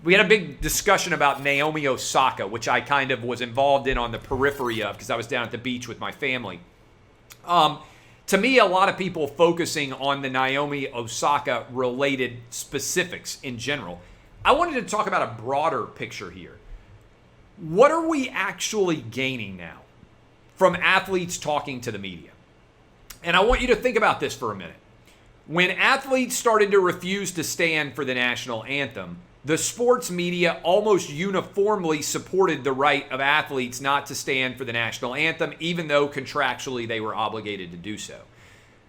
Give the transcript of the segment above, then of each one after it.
we had a big discussion about Naomi Osaka, which I kind of was involved in on the periphery of because I was down at the beach with my family. To me, a lot of people focusing on the Naomi Osaka related specifics in general. I wanted to talk about a broader picture here. What are we actually gaining now from athletes talking to the media? And I want you to think about this for a minute. When athletes started to refuse to stand for the national anthem, the sports media almost uniformly supported the right of athletes not to stand for the national anthem, even though contractually they were obligated to do so.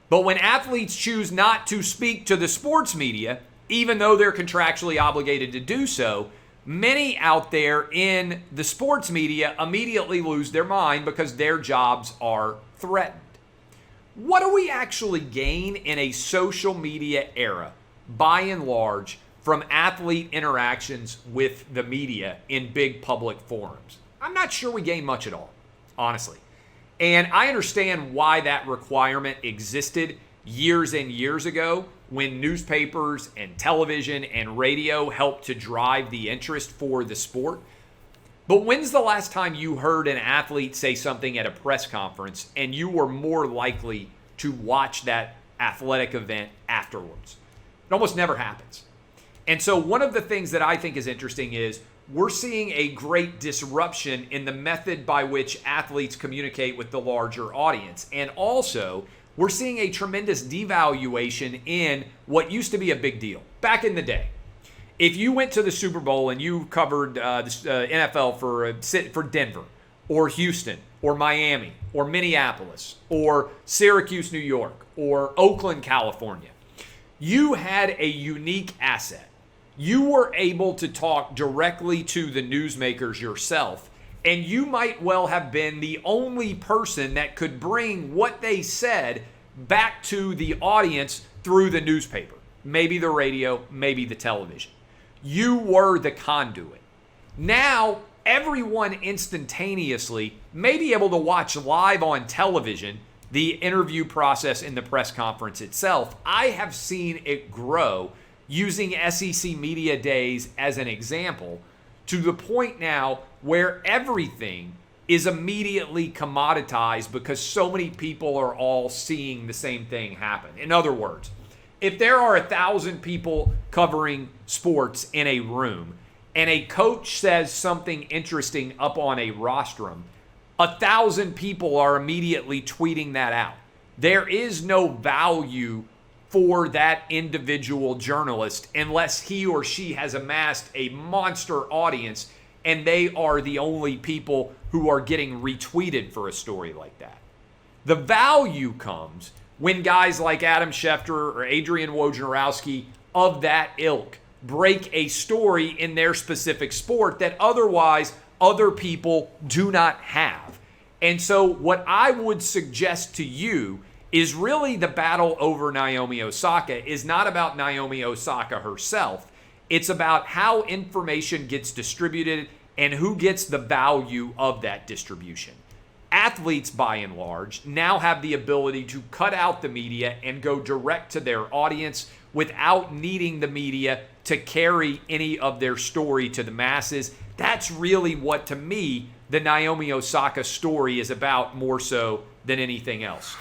But when athletes choose not to speak to the sports media, even though they're contractually obligated to do so, many out there in the sports media immediately lose their mind because their jobs are threatened. What do we actually gain in a social media era, by and large, from athlete interactions with the media in big public forums? I'm not sure we gain much at all, honestly. And I understand why that requirement existed years and years ago when newspapers and television and radio helped to drive the interest for the sport. But when's the last time you heard an athlete say something at a press conference and you were more likely to watch that athletic event afterwards? It almost never happens. And so one of the things that I think is interesting is we're seeing a great disruption in the method by which athletes communicate with the larger audience. And also, we're seeing a tremendous devaluation in what used to be a big deal. Back in the day, if you went to the Super Bowl and you covered the NFL for Denver or Houston or Miami or Minneapolis or Syracuse, New York or Oakland, California, you had a unique asset. You were able to talk directly to the newsmakers yourself, and you might well have been the only person that could bring what they said back to the audience through the newspaper, maybe the radio, maybe the television. You were the conduit. Now, everyone instantaneously may be able to watch live on television the interview process in the press conference itself. I have seen it grow using SEC Media Days as an example to the point now where everything is immediately commoditized because so many people are all seeing the same thing happen. In other words, if there are 1,000 people covering sports in a room and a coach says something interesting up on a rostrum, 1,000 people are immediately tweeting that out. There is no value for that individual journalist unless he or she has amassed a monster audience and they are the only people who are getting retweeted for a story like that. The value comes when guys like Adam Schefter or Adrian Wojnarowski of that ilk break a story in their specific sport that otherwise other people do not have. And so what I would suggest to you is really the battle over Naomi Osaka is not about Naomi Osaka herself. It's about how information gets distributed and who gets the value of that distribution. Athletes, by and large, now have the ability to cut out the media and go direct to their audience without needing the media to carry any of their story to the masses. That's really what, to me, the Naomi Osaka story is about more so than anything else.